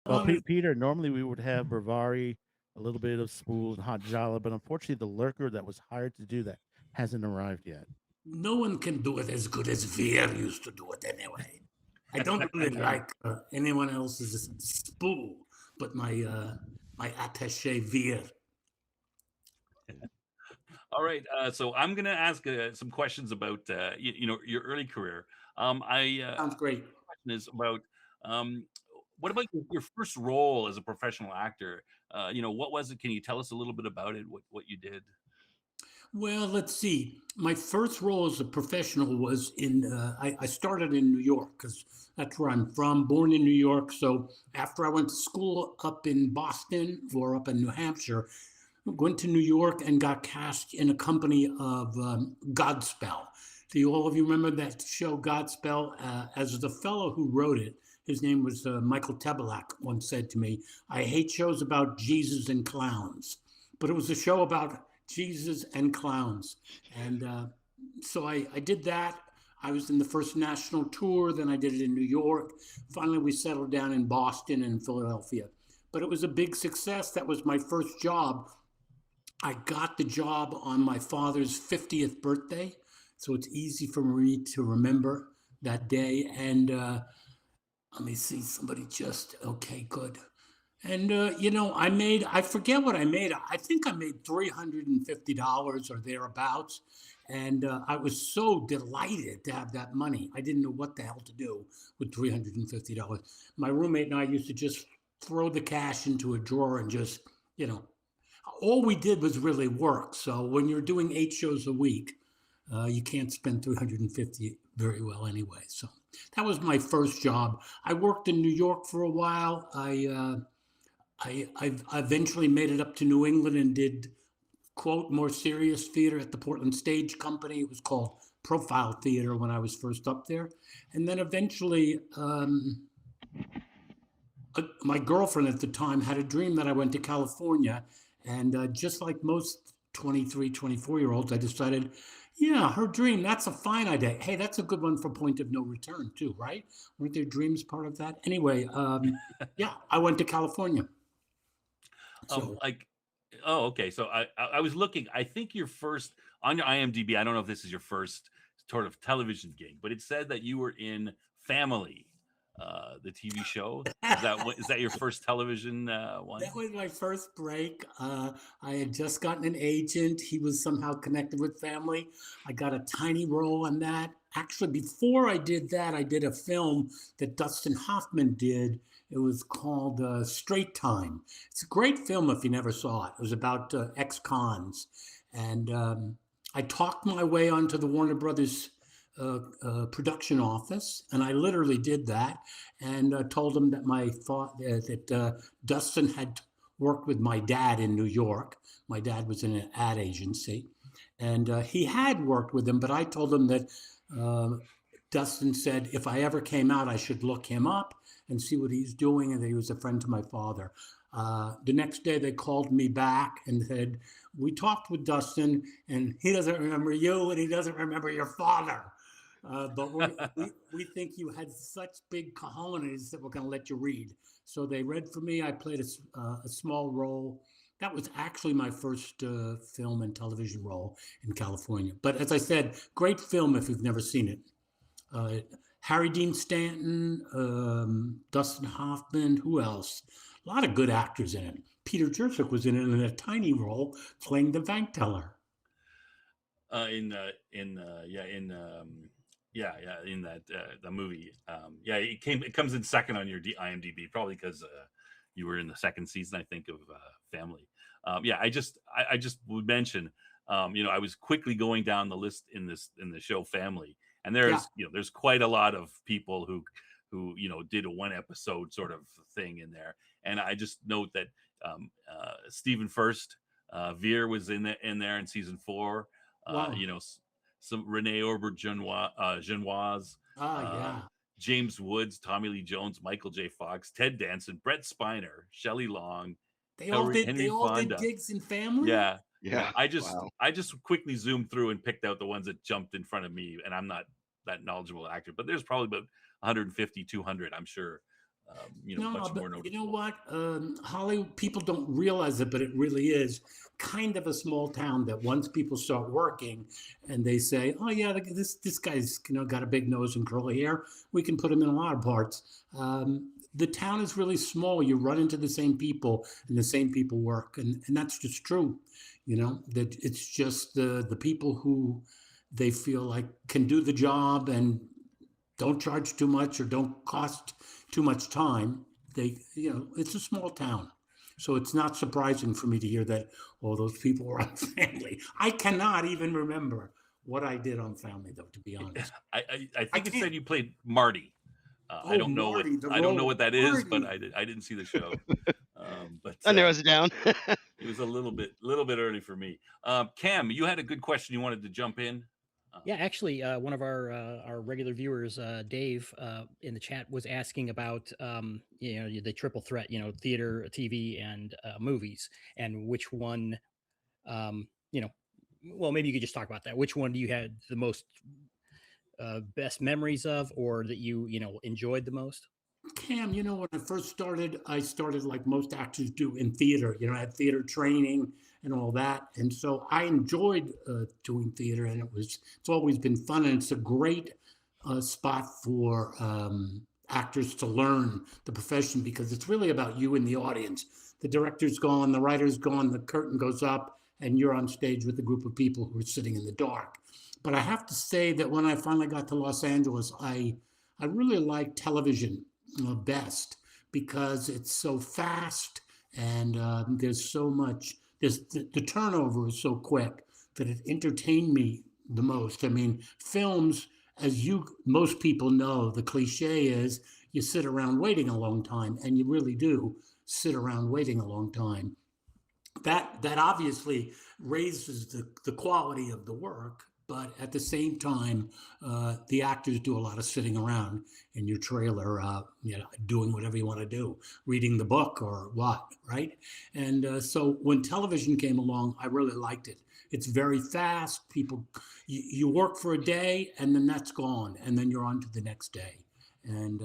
Well, long as Peter, normally we would have Bravari, a little bit of Spool and Hot Jala, but unfortunately, the lurker that was hired to do that hasn't arrived yet. no one can do it as good as Veer used to do it anyway. I don't really like anyone else's spool, but my attaché Veer. All right. So I'm going to ask some questions about your early career. Sounds great. Question is about um, what about your first role as a professional actor? What was it? Can you tell us a little bit about it? What you did? Well, let's see. My first role as a professional was I started in New York because that's where I'm from, born in New York. So after I went to school up in Boston or up in New Hampshire, went to New York and got cast in a company of Godspell. Do all of you remember that show Godspell? As the fellow who wrote it, his name was Michael Tebelak, once said to me, I hate shows about Jesus and clowns. But it was a show about Jesus and clowns. And so I did that. I was in the first national tour, then I did it in New York. Finally, we settled down in Boston and Philadelphia. But it was a big success. That was my first job. I got the job on my father's 50th birthday, so it's easy for me to remember that day. And let me see, somebody just, okay, good. And, I forget what I made. I think I made $350 or thereabouts. And I was so delighted to have that money. I didn't know what the hell to do with $350. My roommate and I used to just throw the cash into a drawer and just, you know, all we did was really work. So when you're doing 8 shows a week, you can't spend 350 very well anyway. So that was my first job. I worked in New York for a while. I eventually made it up to New England and did quote more serious theater at the Portland Stage Company. It was called Profile Theater when I was first up there, and then eventually. My girlfriend at the time had a dream that I went to California. And just like most 23, 24-year-olds, I decided, yeah, her dream, that's a fine idea. Hey, that's a good one for Point of No Return, too, right? Weren't their dreams part of that? Anyway, yeah, I went to California. So, Like, oh, okay. So I was looking. I think your first on your IMDb. I don't know if this is your first sort of television gig, but it said that you were in Family, the TV show. Is that your first television one? that was my first break. I had just gotten an agent. He was somehow connected with Family. I got a tiny role on that. Actually, before I did that, I did a film that Dustin Hoffman did. It was called Straight Time. It's a great film if you never saw it. It was about ex-cons. And I talked my way onto the Warner Brothers production office, and I literally did that, and told them that Dustin had worked with my dad in New York. My dad was in an ad agency, and he had worked with him, but I told him that uh, Dustin said if I ever came out, I should look him up and see what he's doing, and that he was a friend to my father. The next day, they called me back and said, we talked with Dustin, and he doesn't remember you, and he doesn't remember your father. But we think you had such big cojones that we're going to let you read. So they read for me. I played a small role. That was actually my first film and television role in California. But as I said, great film if you've never seen it. Uh, Harry Dean Stanton, Dustin Hoffman, who else? A lot of good actors in it. Peter Jurasik was in it in a tiny role playing the bank teller. In that the movie. It comes in second on your IMDb, probably because you were in the second season, I think, of Family. I just would mention, I was quickly going down the list in the show Family, and Yeah. there's quite a lot of people who did a one episode sort of thing in there, and I just note that Stephen First, Veer was in there in season 4. Wow. Some Rene Genoise, Yeah. James Woods, Tommy Lee Jones, Michael J. Fox, Ted Danson, Brett Spiner, Shelley Long, They Henry all did Fonda. gigs in Family. Yeah, yeah. Yeah. Wow. I just quickly zoomed through and picked out the ones that jumped in front of me, and I'm not that knowledgeable actor, but there's probably about 150, 200, I'm sure, No, much but more you know noticeable. what? Hollywood people don't realize it, but it really is kind of a small town that once people start working and they say, "Oh yeah, this guy's got a big nose and curly hair. We can put him in a lot of parts." The town is really small. You run into the same people, and the same people work, and that's just true. That it's just the people who they feel like can do the job and don't charge too much or don't cost too much time. It's a small town. So it's not surprising for me to hear that all those people were on Family. I cannot even remember what I did on Family, though, to be honest. I I think it said can't. you played Marty. I Oh, don't know Marty, the I don't role know of what that is, but Marty. I didn't see the show. But I narrows it down. it was a little bit early for me. Cam, you had a good question you wanted to jump in. Yeah, actually, one of our regular viewers, Dave, in the chat was asking about the triple threat, theater, TV, and movies, and which one, um, you know, well, maybe you could just talk about that. Which one do you had the most best memories of, or that you enjoyed the most? Cam, when I started like most actors do in theater. I had theater training and all that, and so I enjoyed doing theater, and it's always been fun, and it's a great spot for actors to learn the profession because it's really about you and the audience. The director's gone, the writer's gone, the curtain goes up, and you're on stage with a group of people who are sitting in the dark. But I have to say that when I finally got to Los Angeles, I really like television best because it's so fast and there's so much. The turnover is so quick that it entertained me the most. I mean, films, as most people know, the cliche is you sit around waiting a long time, and you really do sit around waiting a long time. That obviously raises the quality of the work, but at the same time, the actors do a lot of sitting around in your trailer, doing whatever you want to do, reading the book or what, right? And so when television came along, I really liked it. It's very fast. You work for a day and then that's gone, and then you're on to the next day. And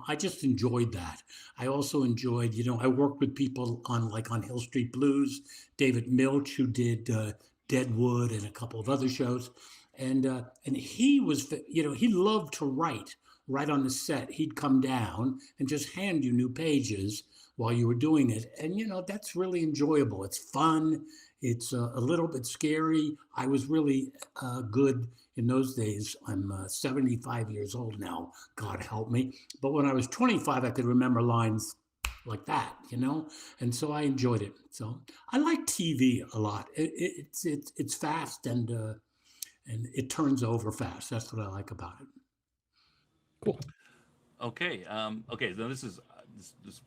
I just enjoyed that. I also enjoyed, I worked with people on Hill Street Blues, David Milch, who did Deadwood and a couple of other shows, and he was, he loved to write right on the set. He'd come down and just hand you new pages while you were doing it, and that's really enjoyable. It's fun. It's a little bit scary. I was really good in those days. I'm 75 years old now, God help me. But when I was 25, I could remember lines like that, and so I enjoyed it. So I like TV a lot. It's fast and it turns over fast. That's what I like about it. Cool. Okay. Okay. Now this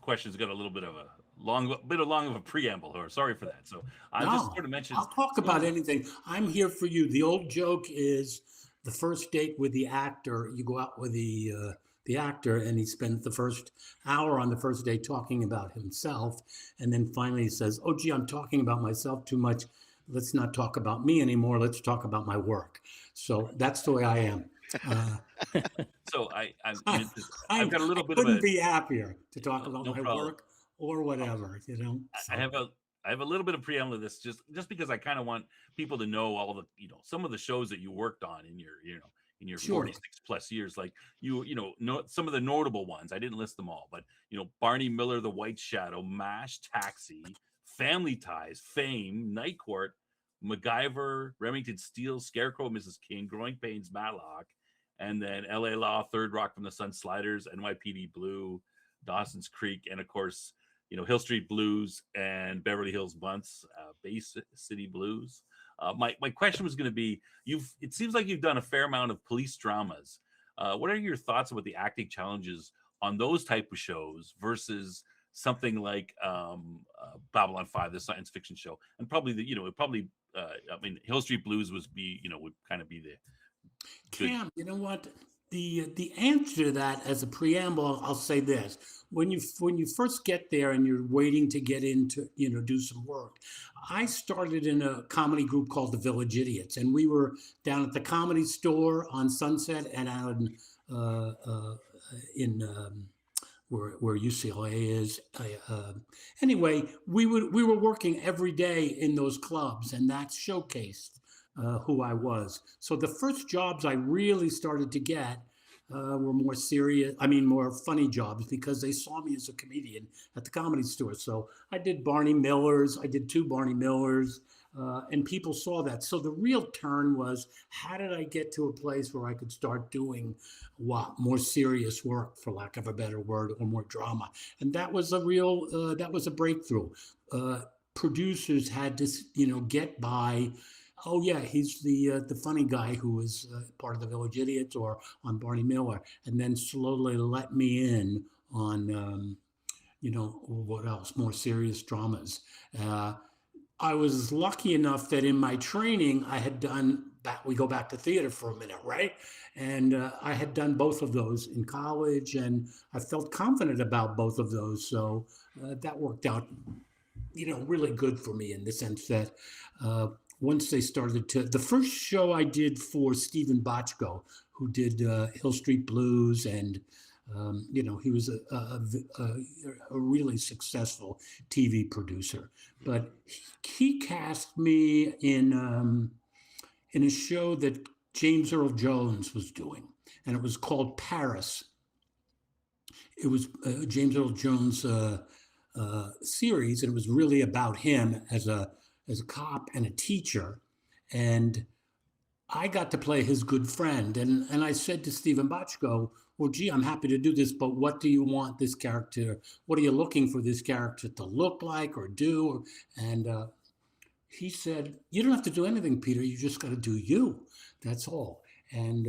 question's got a little bit of a long of a preamble. Or sorry for that. So I just No, sort of mentioned. I'll talk about anything. I'm here for you. The old joke is the first date with the actor. You go out with the actor, and he spends the first hour on the first date talking about himself, and then finally he says, "Oh, gee, I'm talking about myself too much. Let's not talk about me anymore. Let's talk about my work." So that's the way I am. So I I've got a little bit of couldn't a be happier to talk about no my problem. work or whatever, I have a little bit of preamble to this just because I kind of want people to know all the some of the shows that you worked on in your Sure. 46 plus years, like know some of the notable ones. I didn't list them all, but Barney Miller, The White Shadow, MASH, Taxi, Family Ties, Fame, Night Court, MacGyver, Remington Steele, Scarecrow, Mrs. King, Growing Pains, Matlock, and then LA Law, Third Rock from the Sun, Sliders, NYPD Blue, Dawson's Creek, and of course Hill Street Blues and Beverly Hills Bunts, Bay City Blues. My question was going to be: it seems like you've done a fair amount of police dramas. What are your thoughts about the acting challenges on those type of shows versus something like Babylon 5, the science fiction show, and probably Hill Street Blues would kind of be the good. Cam, you know what? The answer to that, as a preamble, I'll say this: when you first get there and you're waiting to get into do some work, I started in a comedy group called the Village Idiots, and we were down at the Comedy Store on Sunset and out in where UCLA is. Anyway, we were working every day in those clubs, and that showcased who I was. So the first jobs I really started to get were more serious, more funny jobs, because they saw me as a comedian at the Comedy Store. So I did Barney Millers, I did 2 Barney Millers, and people saw that. So the real turn was, how did I get to a place where I could start doing more serious work, for lack of a better word, or more drama? And that was that was a breakthrough. Producers had to, get by. Oh yeah, he's the funny guy who was part of the Village Idiots or on Barney Miller, and then slowly let me in on what else? More serious dramas. I was lucky enough that in my training I had done. We go back to theater for a minute, right? And I had done both of those in college, and I felt confident about both of those. So that worked out, really good for me in the sense that. Once they started the first show I did for Stephen Bochco, who did Hill Street Blues, and he was a really successful TV producer. But he cast me in a show that James Earl Jones was doing, and it was called Paris. It was James Earl Jones' series, and it was really about him as a cop and a teacher. And I got to play his good friend. And I said to Stephen Bochco, well, gee, I'm happy to do this, but what do you want this character, what are you looking for this character to look like or do? And he said, you don't have to do anything, Peter. You just got to do you. That's all. And,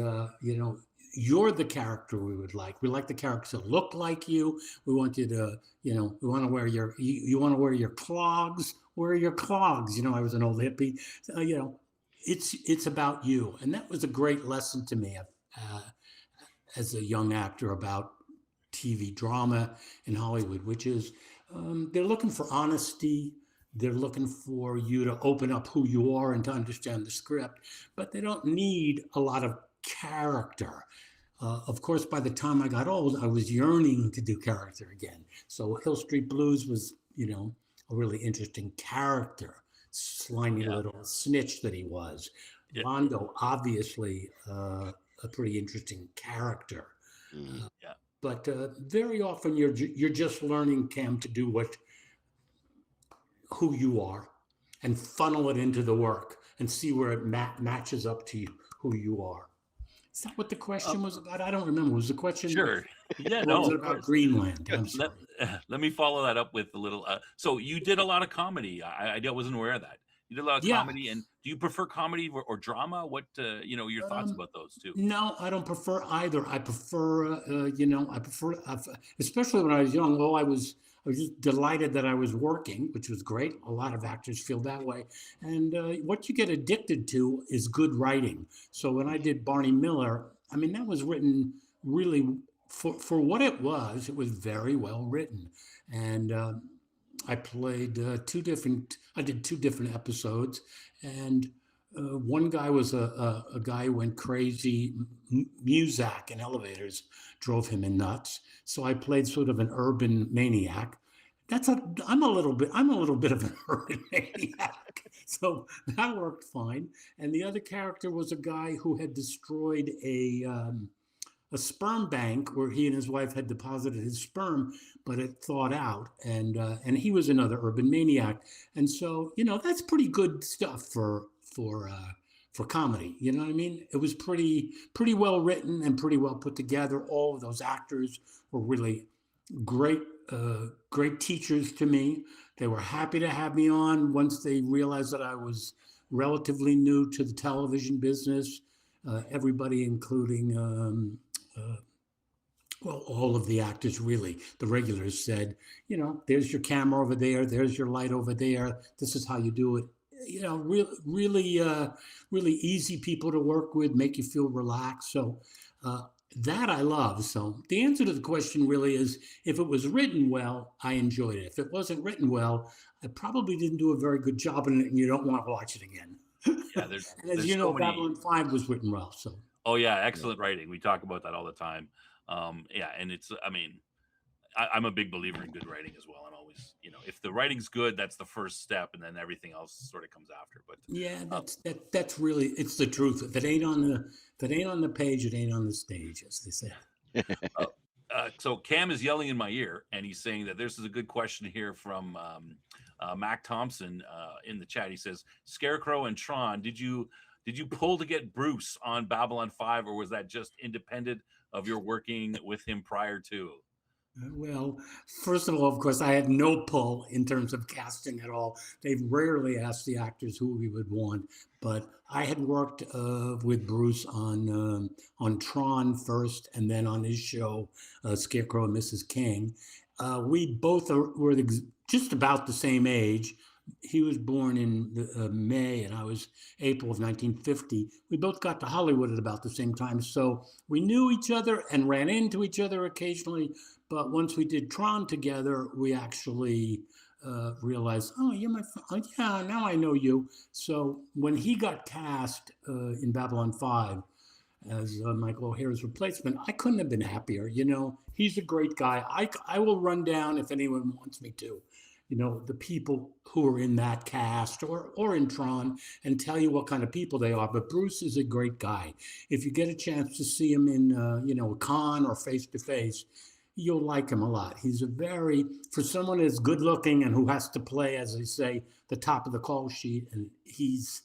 you're the character we would like. We like the character to look like you. We want you to, we want to wear you want to wear your clogs. Wear your clogs. I was an old hippie. It's about you. And that was a great lesson to me as a young actor about TV drama in Hollywood, which is they're looking for honesty. They're looking for you to open up who you are and to understand the script, but they don't need a lot of character. Of course, by the time I got old, I was yearning to do character again. So Hill Street Blues was, a really interesting character, slimy little snitch that he was. Yeah. Rondo, obviously, a pretty interesting character. But very often you're just learning, Cam, to do who you are, and funnel it into the work and see where it matches up to who you are. Is that what the question was about? I don't remember. Was the question? Sure. Yeah, no. Was it about Greenland? I'm sorry. Let me follow that up with a little. So you did a lot of comedy. I wasn't aware of that. You did a lot of comedy, and do you prefer comedy or drama? What your thoughts about those two? No, I don't prefer either. I prefer, especially when I was young. Well, I was just delighted that I was working, which was great. A lot of actors feel that way. And what you get addicted to is good writing. So when I did Barney Miller, that was written really for what it was. It was very well written. And I played I did 2 different episodes. And one guy was a guy who went crazy. Muzak in elevators drove him nuts. So I played sort of an urban maniac. I'm a little bit of an urban maniac. So that worked fine. And the other character was a guy who had destroyed a sperm bank where he and his wife had deposited his sperm, but it thawed out. And he was another urban maniac. And so, that's pretty good stuff for comedy. You know what I mean? It was pretty well written and pretty well put together. All of those actors were really great teachers to me. They were happy to have me on once they realized that I was relatively new to the television business. Everybody, including, all of the actors, really, the regulars said, there's your camera over there. There's your light over there. This is how you do it. Really easy people to work with, make you feel relaxed. So that I love. So the answer to the question really is, if it was written well, I enjoyed it. If it wasn't written well, I probably didn't do a very good job in it, and you don't want to watch it again. Yeah, and as you know, Babylon 5 was written well. So. Oh yeah, excellent writing. We talk about that all the time. And it's, I'm a big believer in good writing as well. I'm always, if the writing's good, that's the first step, and then everything else sort of comes after. But Yeah, that's really, it's the truth. If it ain't on the page, it ain't on the stage, as they say. uh, so Cam is yelling in my ear, and he's saying that this is a good question here from Mac Thompson in the chat. He says, Scarecrow and Tron, did you pull to get Bruce on Babylon 5, or was that just independent of your working with him prior to? Well, first of all, of course, I had no pull in terms of casting at all. They've rarely asked the actors who we would want, but I had worked with Bruce on Tron first, and then on his show, Scarecrow and Mrs. King. We both were just about the same age. He was born in May, and I was April of 1950. We both got to Hollywood at about the same time, so we knew each other and ran into each other occasionally. But once we did Tron together, we actually realized, oh, you're my friend. Oh, yeah, now I know you. So when he got cast in Babylon 5 as Michael O'Hara's replacement, I couldn't have been happier. He's a great guy. I will run down if anyone wants me to. The people who are in that cast or in Tron and tell you what kind of people they are. But Bruce is a great guy. If you get a chance to see him in, a con or face to face, you'll like him a lot. He's for someone as good looking and who has to play, as they say, the top of the call sheet. And he's,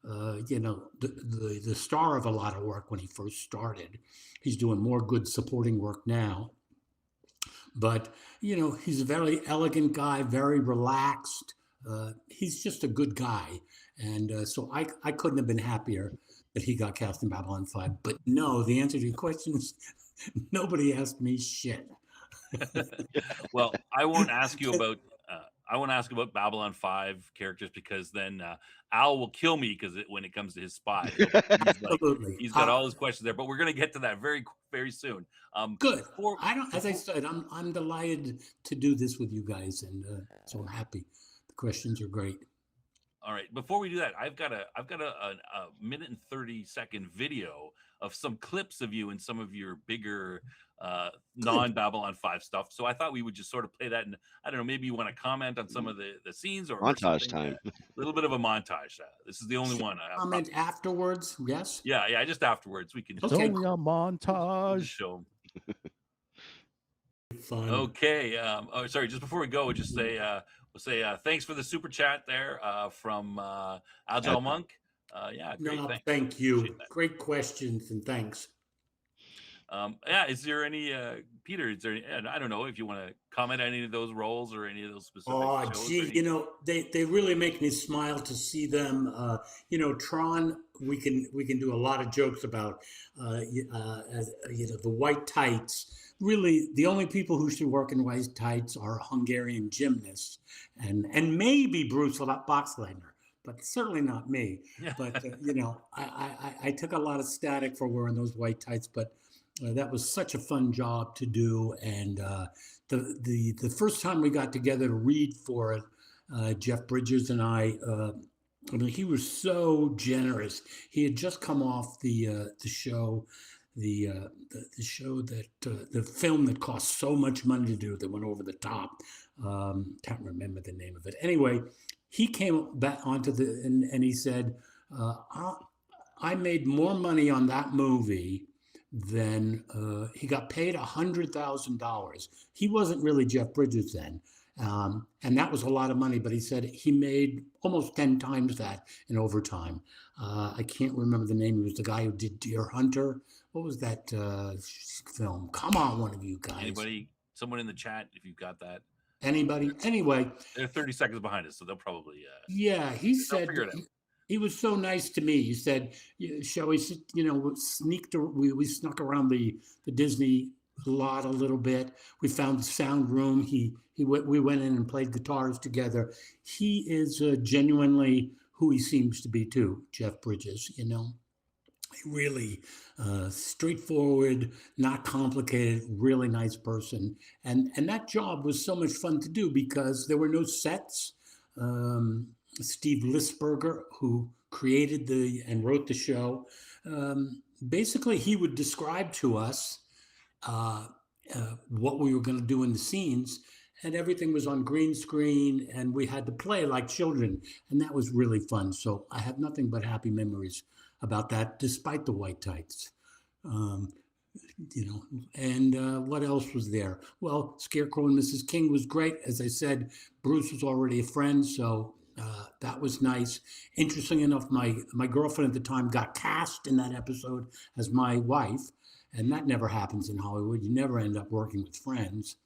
the star of a lot of work when he first started. He's doing more good supporting work now. But, he's a very elegant guy, very relaxed. He's just a good guy. And so I couldn't have been happier that he got cast in Babylon 5. But no, the answer to your question is nobody asked me shit. Well, I won't ask you about Babylon 5 characters, because then Al will kill me when it comes to his spy. Absolutely. He's got all his questions there, but we're going to get to that very, very soon. Good. As I said, I'm delighted to do this with you guys, and so happy. The questions are great. All right. Before we do that, I've got a minute and 30-second video of some clips of you in some of your bigger non-Babylon 5 stuff. So I thought we would just sort of play that, and I don't know, maybe you want to comment on some of the scenes or montage time. A little bit of a montage. This is the only one. Comment afterwards. Yes. Yeah. Just afterwards we can. It's only a montage. Show. Fun. Okay. Sorry. Just before we go, we'll just say we'll say thanks for the super chat there from Agile Monk. Great. Thank you. Great questions, and thanks. Is there any Peter? Is there? I don't know if you want to comment on any of those roles or any of those specific. Oh, gee, they really make me smile to see them. Tron. We can do a lot of jokes about. The white tights. Really, the only people who should work in white tights are Hungarian gymnasts, and maybe Bruce Boxleitner, but certainly not me. But I took a lot of static for wearing those white tights, but that was such a fun job to do. And the first time we got together to read for it, Jeff Bridges and I he was so generous. He had just come off the show. The show that the film that cost so much money to do, that went over the top. Can't remember the name of it. Anyway, he came back onto and he said, I made more money on that movie than he got paid $100,000. He wasn't really Jeff Bridges then. And that was a lot of money, but he said he made almost 10 times that in overtime. I can't remember the name. He was the guy who did Deer Hunter. What was that film? Come on, one of you guys. Anybody? Someone in the chat, if you've got that. Anybody? Anyway. They're 30 seconds behind us, so they'll probably. Yeah, he said he was so nice to me. He said, shall we, we snuck around the Disney lot a little bit. We found the sound room. We went in and played guitars together. He is genuinely who he seems to be too, Jeff Bridges, really straightforward, not complicated, really nice person. And that job was so much fun to do because there were no sets. Steve Lisberger, who created and wrote the show, basically he would describe to us what we were going to do in the scenes, and everything was on green screen, and we had to play like children, and that was really fun. So I have nothing but happy memories about that, despite the white tights. Um, and what else was there? Well, Scarecrow and Mrs. King was great. As I said, Bruce was already a friend, so that was nice. Interesting enough, my girlfriend at the time got cast in that episode as my wife, and that never happens in Hollywood. You never end up working with friends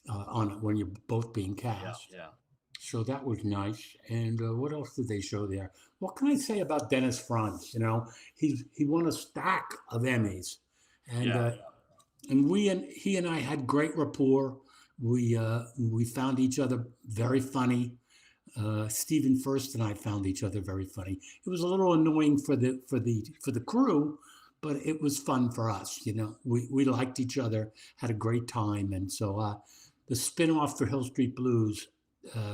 on it when you're both being cast. Yeah. So that was nice. And what else did they show there? What can I say about Dennis Franz? He won a stack of Emmys, and he and I had great rapport. We found each other very funny. Stephen First and I found each other very funny. It was a little annoying for the crew, but it was fun for us. We liked each other, had a great time, and so the spin-off for Hill Street Blues,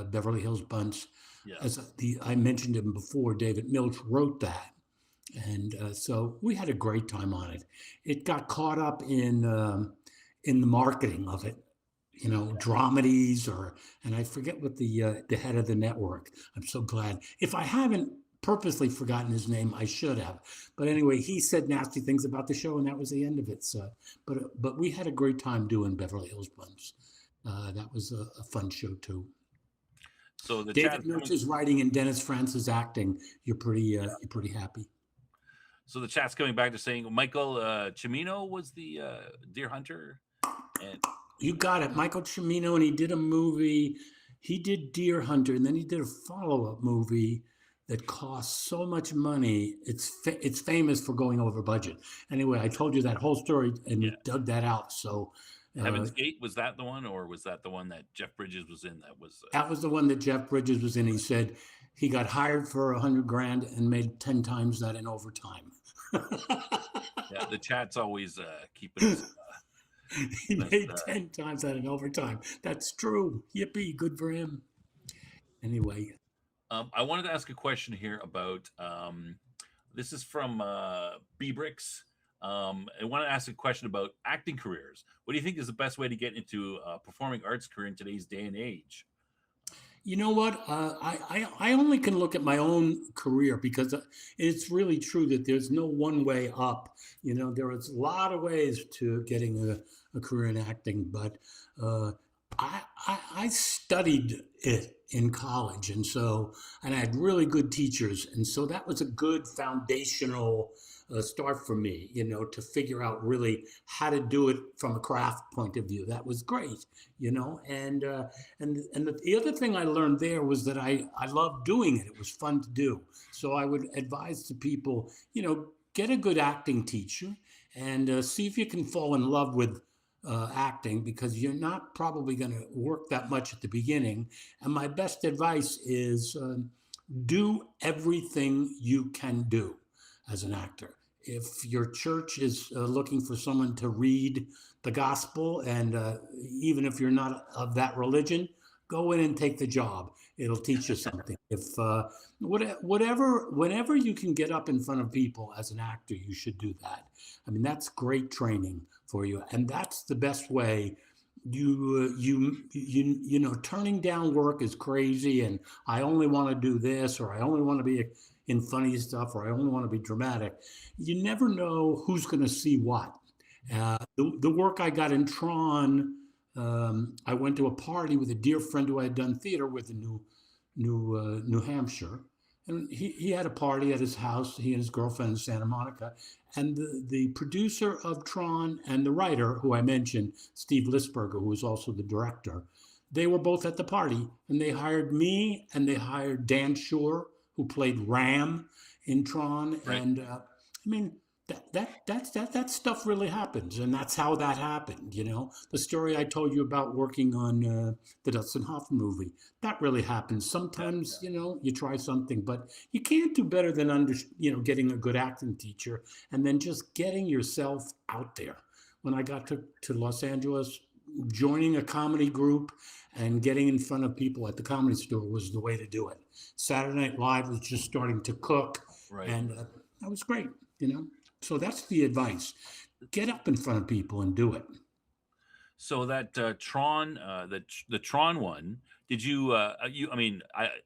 Beverly Hills Bunts, as I mentioned him before, David Milch wrote that, and so we had a great time on it. It got caught up in the marketing of it. Dramedies, and I forget what the head of the network. I'm so glad. If I haven't purposely forgotten his name, I should have. But anyway, he said nasty things about the show, and that was the end of it. So, but we had a great time doing Beverly Hills Bunts. That was a fun show too. So the David Milch's writing and Dennis Franz's acting. You're pretty happy. So the chat's coming back to saying Michael Cimino was the deer hunter, and you got it, Michael Cimino, and he did a movie. He did Deer Hunter, and then he did a follow-up movie that cost so much money. It's famous for going over budget. Anyway, I told you that whole story, and you dug that out. So, Heaven's Gate, was that the one, or was that the one that Jeff Bridges was in? That was the one that Jeff Bridges was in. He said he got hired for $100,000 and made 10 times that in overtime. Yeah, the chat's always keeping us. He made 10 times that in overtime. That's true. Yippee, good for him. Anyway. I wanted to ask a question here about, this is from B-Bricks. I want to ask a question about acting careers. What do you think is the best way to get into a performing arts career in today's day and age? You know what? I only can look at my own career because it's really true that there's no one way up. There is a lot of ways to getting a career in acting, but I studied it in college, and I had really good teachers, and so that was a good foundational start for me, to figure out really how to do it from a craft point of view. That was great, and the other thing I learned there was that I loved doing it. It was fun to do. So I would advise to people, get a good acting teacher and see if you can fall in love with acting, because you're not probably going to work that much at the beginning. And my best advice is do everything you can do as an actor. If your church is looking for someone to read the gospel, and even if you're not of that religion, go in and take the job. It'll teach you something. If whenever you can get up in front of people as an actor, you should do that. I mean, that's great training for you, and that's the best way. Turning down work is crazy, and I only want to do this, or I only want to be in funny stuff, or I only want to be dramatic. You never know who's going to see what. The work I got in Tron, I went to a party with a dear friend who I had done theater with in New Hampshire, and he had a party at his house. He and his girlfriend in Santa Monica, and the producer of Tron and the writer, who I mentioned, Steve Lisberger, who was also the director, they were both at the party, and they hired me, and they hired Dan Shore, who played Ram in Tron, Right. and I mean. That stuff really happens, and that's how that happened. The story I told you about working on the Dustin Hoffman movie, that really happens. Sometimes, you try something, but you can't do better than getting a good acting teacher and then just getting yourself out there. When I got to Los Angeles, joining a comedy group and getting in front of people at the Comedy Store was the way to do it. Saturday Night Live was just starting to cook, Right. and that was great. So that's the advice. Get up in front of people and do it. So that Tron, the Tron one, did you? I mean,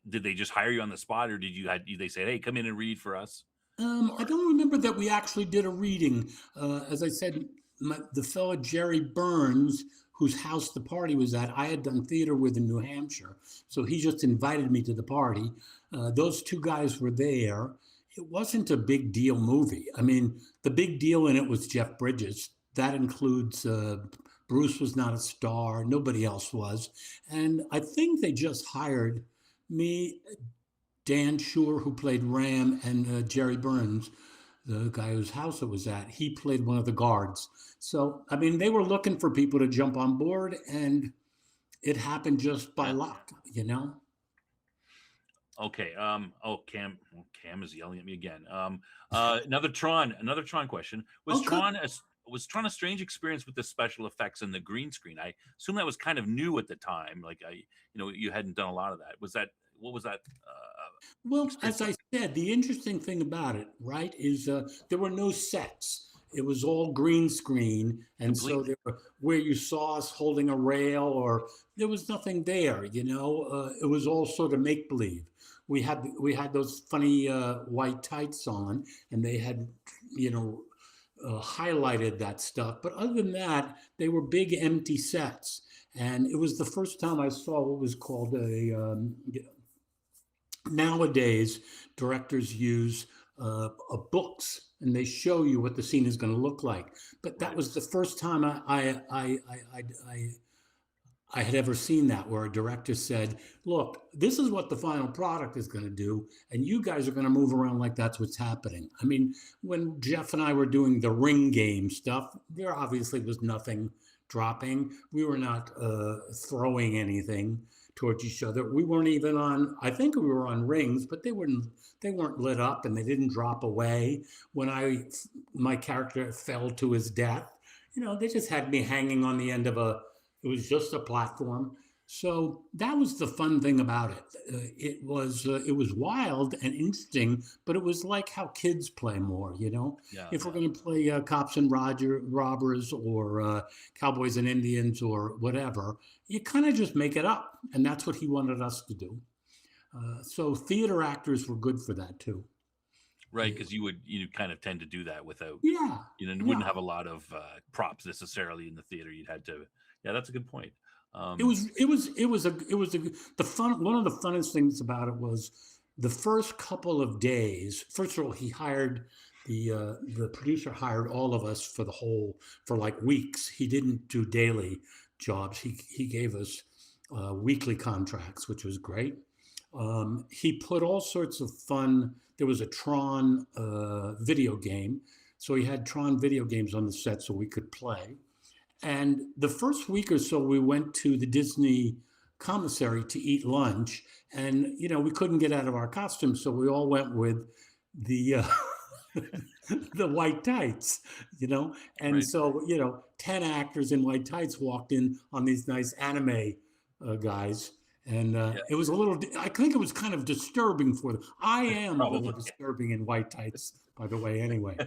did they just hire you on the spot, or did they say, "Hey, come in and read for us"? I Or don't remember that we actually did a reading. As I said, the fellow Jerry Burns, whose house the party was at, I had done theater with in New Hampshire. So he just invited me to the party. Those two guys were there. It wasn't a big deal movie. I mean, the big deal in it was Jeff Bridges. That includes Bruce was not a star, nobody else was. And I think they just hired me, Dan Shure, who played Ram, and Jerry Burns, the guy whose house it was at, he played one of the guards. So, I mean, they were looking for people to jump on board, and it happened just by yeah. luck, you know? Okay. Cam is yelling at me again. Another Tron question. Was Okay. Tron a strange experience with the special effects and the green screen? I assume that was kind of new at the time. Like you hadn't done a lot of that. What was that Well, experience as I like? said, the interesting thing about it, right, is there were no sets. It was all green screen, and so Completely. where you saw us holding a rail, or there was nothing there. You know, it was all sort of make believe. We had those funny white tights on, and they had, you know, highlighted that stuff. But other than that, they were big empty sets, and it was the first time I saw what was called nowadays directors use books, and they show you what the scene is going to look like, but that Right. was the first time I had ever seen that, where a director said, look, this is what the final product is going to do, and you guys are going to move around like that's what's happening. I mean, when Jeff and I were doing the ring game stuff, there obviously was nothing dropping. We were not throwing anything towards each other. We weren't even on, I think we were on rings, but they weren't lit up, and they didn't drop away. When my character fell to his death, you know, they just had me hanging on the end of it was just a platform. So that was the fun thing about it. It was wild and interesting, but it was like how kids play more. You know, Yeah. if we're going to play cops and robbers, or cowboys and Indians, or whatever, you kind of just make it up, and that's what he wanted us to do. So theater actors were good for that too. Right, because you kind of tend to do that without Yeah, you yeah. wouldn't have a lot of props necessarily in the theater. You'd had to. Yeah, that's a good point. It was it was it was a it was a the fun one of the funnest things about it was the first couple of days. First of all, the producer hired all of us for like weeks. He didn't do daily jobs. He gave us weekly contracts, which was great. He put all sorts of fun. There was a Tron video game, so he had Tron video games on the set so we could play. And the first week or so, we went to the Disney commissary to eat lunch, and you know we couldn't get out of our costumes, so we all went with the the white tights, you know. And Right. so 10 actors in white tights walked in on these nice anime guys, and Yeah, it was a little. I think it was kind of disturbing for them. I am a little probably. disturbing in white tights, by the way. Anyway,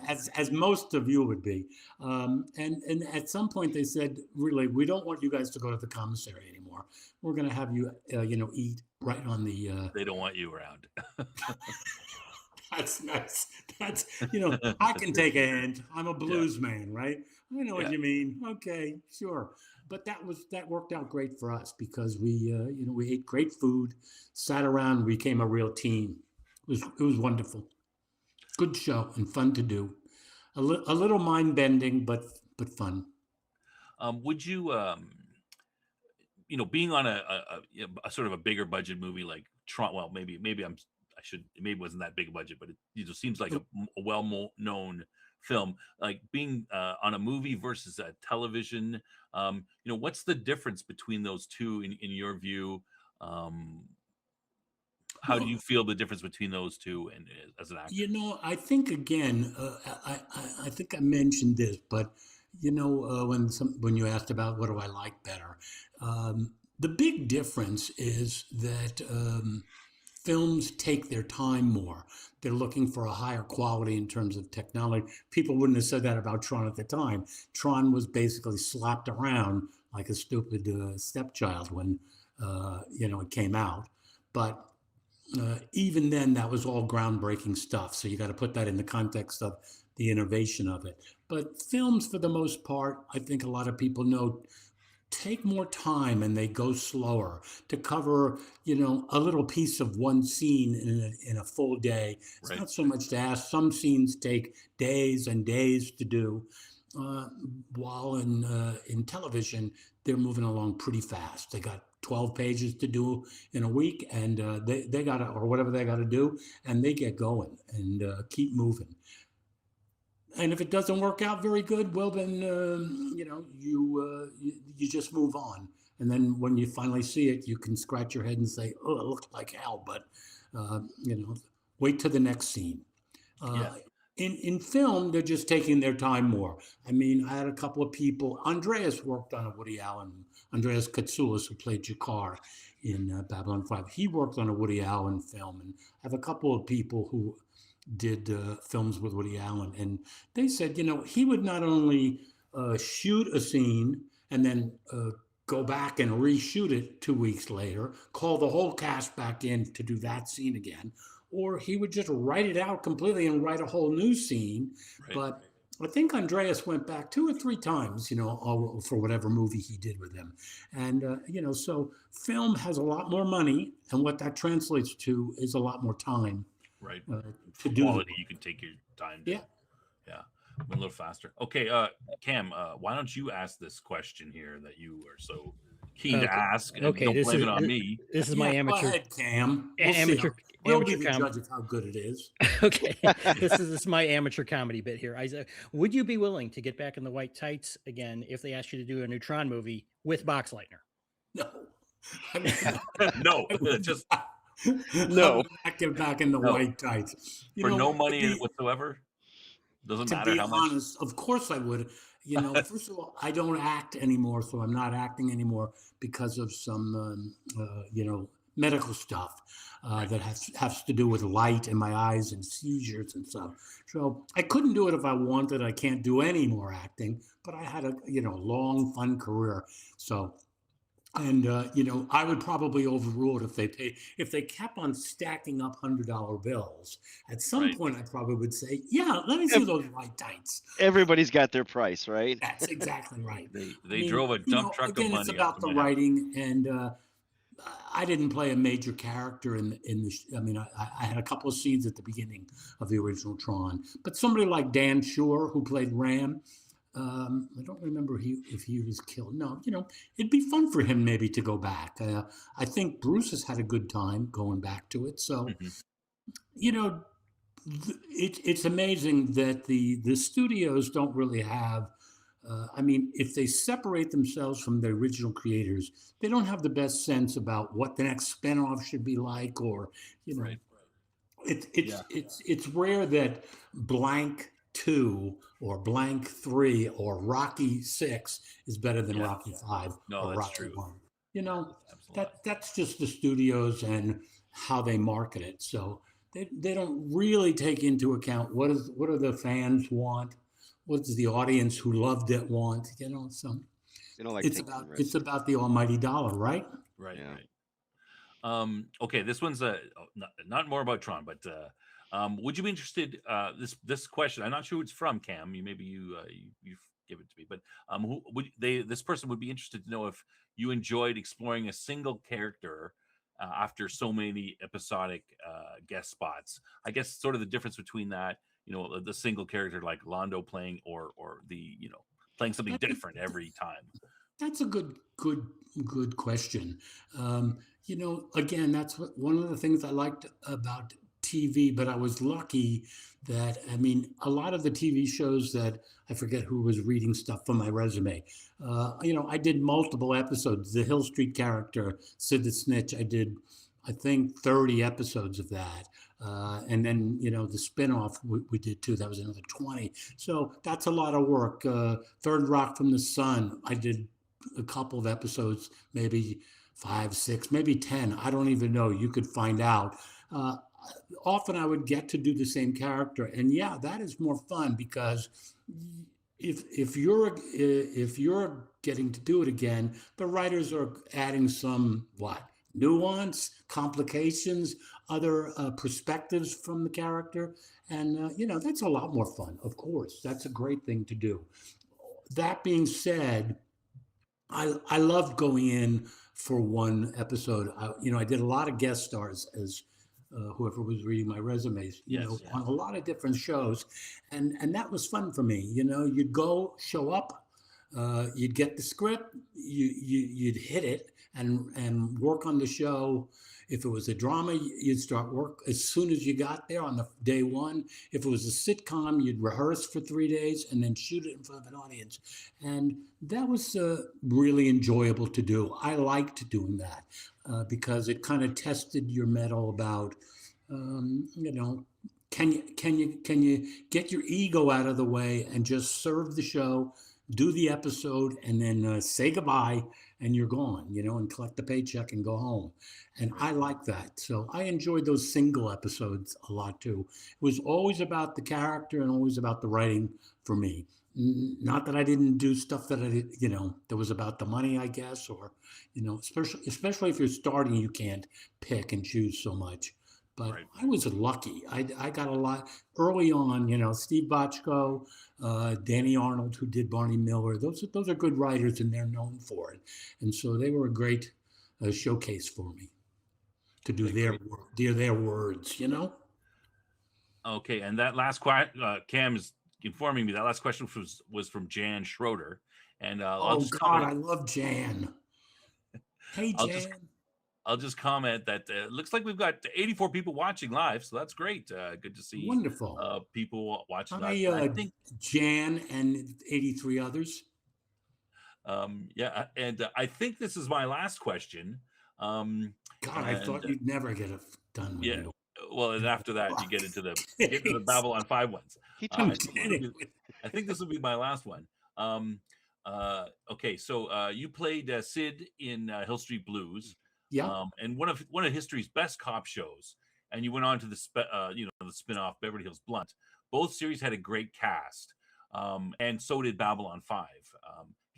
as most of you would be. And at some point they said, really, we don't want you guys to go to the commissary anymore. We're going to have you, eat right on the. They don't want you around. That's nice. That's I can take a hint. I'm a blues man, right? I know what Yeah. you mean. Okay, sure. But that worked out great for us because we ate great food, sat around, became a real team. It was wonderful. Good show and fun to do. A little mind bending, but fun. Would you being on a sort of a bigger budget movie like Tron? Well, maybe it wasn't that big a budget, but it seems like a well-known film. Like being on a movie versus a television. What's the difference between those two in your view? How do Well, you feel the difference between those two and as an actor? I think again, I think I mentioned this, but when you asked about what do I like better, the big difference is that films take their time more. They're looking for a higher quality in terms of technology. People wouldn't have said that about Tron at the time. Tron was basically slapped around like a stupid stepchild when it came out. But even then, that was all groundbreaking stuff. So you got to put that in the context of the innovation of it. But films, for the most part, I think a lot of people know, take more time and they go slower to cover, a little piece of one scene in a full day. It's Right. not so much to ask. Some scenes take days and days to do, uh, while in television they're moving along pretty fast. They got 12 pages to do in a week, and they got to, or whatever they got to do, and they get going and keep moving. And if it doesn't work out very good, well, then you just move on. And then when you finally see it, you can scratch your head and say, "Oh, it looked like hell," but uh, you know, wait till the next scene. Yeah. Uh, in film, they're just taking their time more. I mean, I had a couple of people. Andreas worked on a Woody Allen. Andreas Katsoulis, who played Jakar in Babylon 5, he worked on a Woody Allen film. And I have a couple of people who did films with Woody Allen, and they said, he would not only shoot a scene and then go back and reshoot it 2 weeks later, call the whole cast back in to do that scene again, or he would just write it out completely and write a whole new scene. Right. But I think Andreas went back 2 or 3 times, for whatever movie he did with him. And, so film has a lot more money, and what that translates to is a lot more time. Right. To For do the quality, work. you can take your time. To, Yeah. Yeah. A little faster. Okay. Cam, why don't you ask this question here that you are so keen to Okay. ask? And Okay, don't this blame is it on me. this is my Yeah, go amateur ahead, Cam. We'll see. amateur We'll be amateur the com. judge of how good it is. Okay, this is my amateur comedy bit here. Would you be willing to get back in the white tights again if they asked you to do a new Tron movie with Boxleitner? No. I mean, No, I would just not. No. I would not get back in the No. white tights. for no to money be, whatsoever. Doesn't to matter be how much. honest, of course I would. First of all, I don't act anymore, so I'm not acting anymore because of some, medical stuff that has to do with light in my eyes and seizures and stuff. So I couldn't do it if I wanted. I can't do any more acting, but I had a long, fun career. So. And I would probably overrule it if they kept on stacking up $100 bills. At some Right. point, I probably would say, "Yeah, let me see those white tights." Everybody's got their price, right? That's exactly right. They drove a dump truck again, of money. it's about up the to my house. writing, and I didn't play a major character in the. I mean, I had a couple of scenes at the beginning of the original Tron, but somebody like Dan Shore, who played Ram. I don't remember if he was killed. No, it'd be fun for him maybe to go back. I think Bruce has had a good time going back to it. So, Mhm. It's amazing that the studios don't really have. I mean, if they separate themselves from the original creators, they don't have the best sense about what the next spinoff should be like, or Right. it's rare that blank 2 or blank 3 or Rocky 6 is better than Yeah. Rocky 5 No, or that's Rocky true. 1. Absolutely. That's just the studios and how they market it. So they don't really take into account what do the fans want, what does the audience who loved it want. So They don't like it's taking about risks. the almighty dollar, right? Right. Yeah. Right. Okay, this one's not more about Tron, but would you be interested? This question, I'm not sure who it's from, Cam. You give it to me, but who would this person would be interested to know if you enjoyed exploring a single character after so many episodic guest spots. I guess sort of the difference between that, the single character like Londo playing or the playing something different every time. That's a good question. Again, that's one of the things I liked about TV, but I was lucky that, I mean, a lot of the TV shows that I forget who was reading stuff from my resume. I did multiple episodes. The Hill Street character, Sid the Snitch, I did, I think, 30 episodes of that. And then, the spinoff we did too. That was another 20. So that's a lot of work. Third Rock from the Sun, I did a couple of episodes, maybe 5, 6, maybe 10. I don't even know. You could find out. Uh, Often I would get to do the same character, and yeah, that is more fun because if you're getting to do it again, the writers are adding some what nuance, complications, other perspectives from the character, and that's a lot more fun. Of course, that's a great thing to do. That being said, I loved going in for one episode. I did a lot of guest stars as whoever was reading my resumes, Yes. on a lot of different shows, and that was fun for me. You'd go, show up, you'd get the script, you'd hit it, and work on the show. If it was a drama, you'd start work as soon as you got there on the day one. If it was a sitcom, you'd rehearse for 3 days and then shoot it in front of an audience. And that was really enjoyable to do. I liked doing that because it kind of tested your mettle about, can you get your ego out of the way and just serve the show, do the episode, and then say goodbye, and you're gone, and collect the paycheck and go home. And I like that. So I enjoyed those single episodes a lot too. It was always about the character and always about the writing for me. Not that I didn't do stuff that that was about the money, I guess, or, especially if you're starting, you can't pick and choose so much. But Right. I was lucky. I got a lot early on, Steve Bochco, Danny Arnold, who did Barney Miller. Those are good writers, and they're known for it. And so they were a great showcase for me to do Okay, great. their words. Okay, and that last Cam is informing me that last question was from Jan Schroeder, and I'll Oh just God, comment. I love Jan. Hey I'll just Jan. I'll just comment that it looks like we've got 84 people watching live, so that's great. Good to see Wonderful. people watching live. Hi, I think, Jan and 83 others. yeah, and I think this is my last question. God, I thought And you'd never get it done with yeah, you. well, and after that, you get into the Babylon 5 ones. He I'm I took think too this will long. kidding. be, I think this will be my last one. Okay, so you played Sid in Hill Street Blues, Yeah. and one of history's best cop shows, and you went on to the spin-off Beverly Hills Blunt. Both series had a great cast, and so did Babylon 5.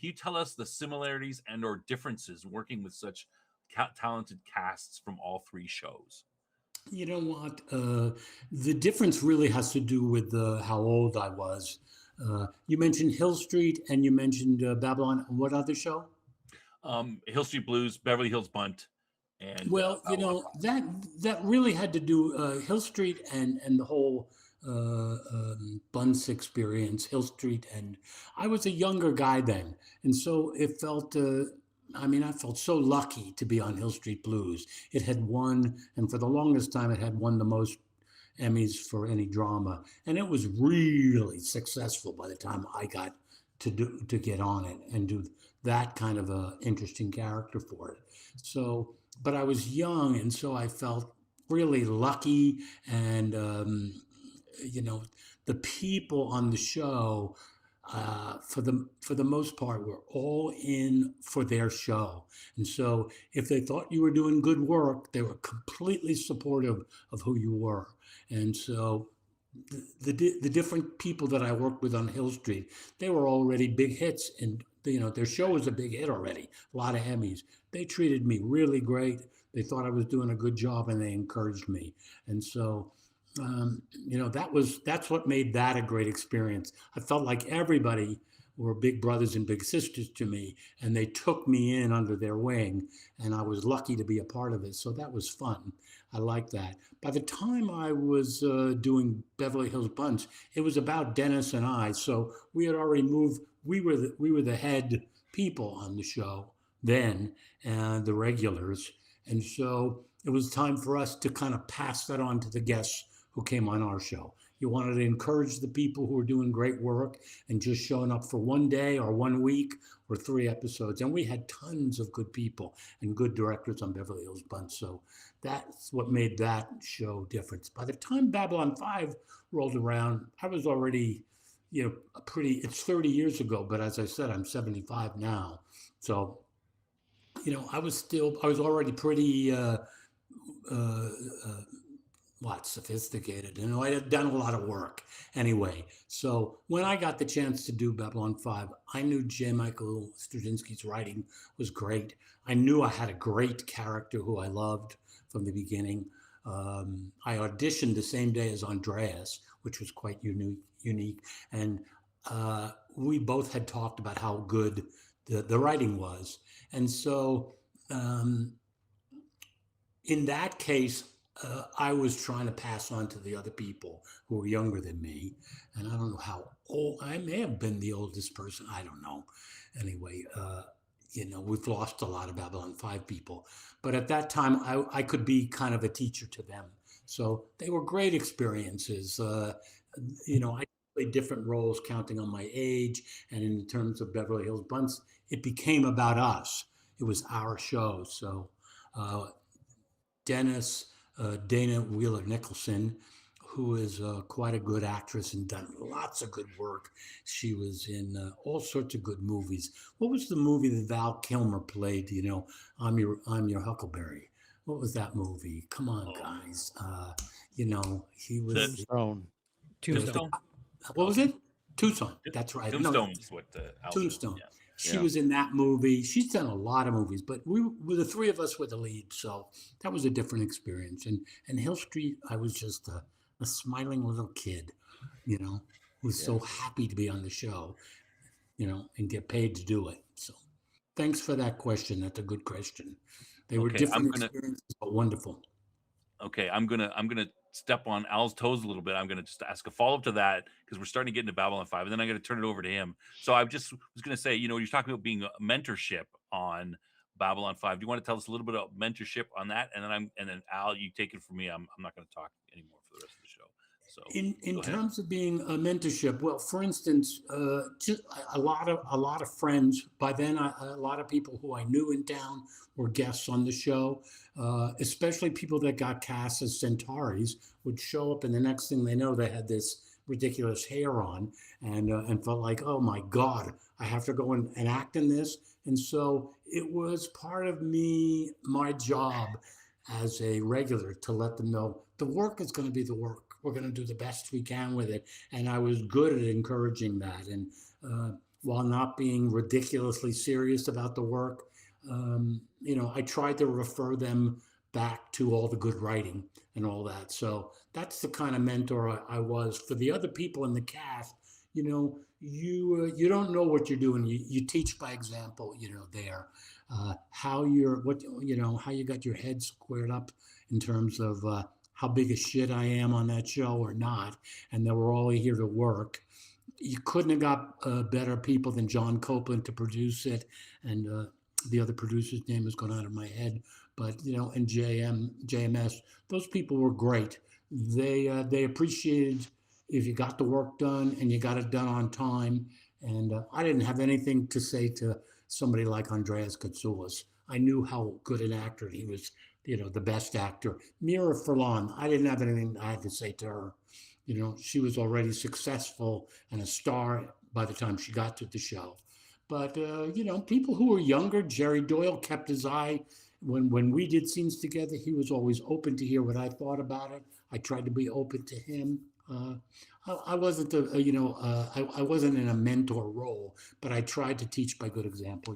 Can you tell us the similarities and or differences working with such talented casts from all three shows? You know what? The difference really has to do with how old I was. You mentioned Hill Street and you mentioned Babylon. What other show? Hill Street Blues, Beverly Hills Bunt, and Well, Babylon 5. that really had to do Hill Street and the whole Bunce experience, Hill Street, and I was a younger guy then, and so it felt. I felt so lucky to be on Hill Street Blues. It had won, and for the longest time, it had won the most Emmys for any drama, and it was really successful by the time I got to get on it and do that kind of a interesting character for it. So, but I was young, and so I felt really lucky, and you know, the people on the show, for the most part, were all in for their show, and so if they thought you were doing good work, they were completely supportive of who you were, and so. The different people that I worked with on Hill Street, they were already big hits, and their show was a big hit already. A lot of Emmys. They treated me really great. They thought I was doing a good job, and they encouraged me. And so, that's what made that a great experience. I felt like everybody were big brothers and big sisters to me, and they took me in under their wing, and I was lucky to be a part of it. So that was fun. I like that. By the time I was doing Beverly Hills Bunch, it was about Dennis and I. So we had already moved. We were the head people on the show then, and the regulars, and so it was time for us to kind of pass that on to the guests who came on our show. You wanted to encourage the people who were doing great work and just showing up for one day or 1 week or 3 episodes. And we had tons of good people and good directors on Beverly Hills Bunch. So that's what made that show different. By the time Babylon 5 rolled around, I was already, it's 30 years ago, but as I said, I'm 75 now. So I was already pretty uh, uh, sophisticated. I had done a lot of work anyway. So when I got the chance to do Babylon 5, I knew J. Michael Straczynski's writing was great. I knew I had a great character who I loved from the beginning. I auditioned the same day as Andreas, which was quite unique. And we both had talked about how good the writing was. And so in that case, I was trying to pass on to the other people who were younger than me. And I don't know how old, I may have been the oldest person. I don't know. Anyway, we've lost a lot of Babylon 5 people. But at that time, I could be kind of a teacher to them. So they were great experiences. I played different roles counting on my age. And in terms of Beverly Hills Bunts, it became about us. It was our show. So Dana Wheeler Nicholson, who is quite a good actress and done lots of good work. She was in all sorts of good movies. What was the movie that Val Kilmer played? I'm your Huckleberry. What was that movie? Come on, guys. He was. Tombstone. Tombstone. What was it? Tucson. That's right. Tombstone is what Tombstone. Yeah. She was in that movie. She's done a lot of movies, but the three of us were the lead, so that was a different experience. And Hill Street, I was just a smiling little kid, who was so happy to be on the show, and get paid to do it. So, thanks for that question. That's a good question. They were different experiences, but wonderful. Okay, I'm gonna step on Al's toes a little bit. I'm gonna just ask a follow up to that because we're starting to get into Babylon 5, and then I'm gonna turn it over to him. So I just was gonna say, you're talking about being a mentorship on Babylon 5. Do you want to tell us a little bit about mentorship on that? And then Al, you take it from me. I'm not gonna talk anymore for the rest of the show. So in terms of being a mentorship, well, for instance, just a lot of friends. By then, a lot of people who I knew in town were guests on the show. Especially people that got cast as Centaurs would show up, and the next thing they know, they had this ridiculous hair on, and felt like, oh my God, I have to go and act in this. And so it was part of my job as a regular to let them know the work is going to be the work. We're going to do the best we can with it. And I was good at encouraging that. And while not being ridiculously serious about the work, I tried to refer them back to all the good writing and all that. So that's the kind of mentor I was for the other people in the cast. You don't know what you're doing. You teach by example. There, how you got your head squared up in terms of how big a shit I am on that show or not, and that we're all here to work. You couldn't have got better people than John Copeland to produce it, and the other producer's name has gone out of my head, but and JMS, those people were great. They appreciated if you got the work done and you got it done on time. And I didn't have anything to say to somebody like Andreas Katsoulis. I knew how good an actor he was, the best actor. Mira Furlan, I didn't have anything I had to say to her. She was already successful and a star by the time she got to the show. But, people who were younger, Jerry Doyle kept his eye. When we did scenes together, he was always open to hear what I thought about it. I tried to be open to him. I wasn't, I wasn't in a mentor role, but I tried to teach by good example,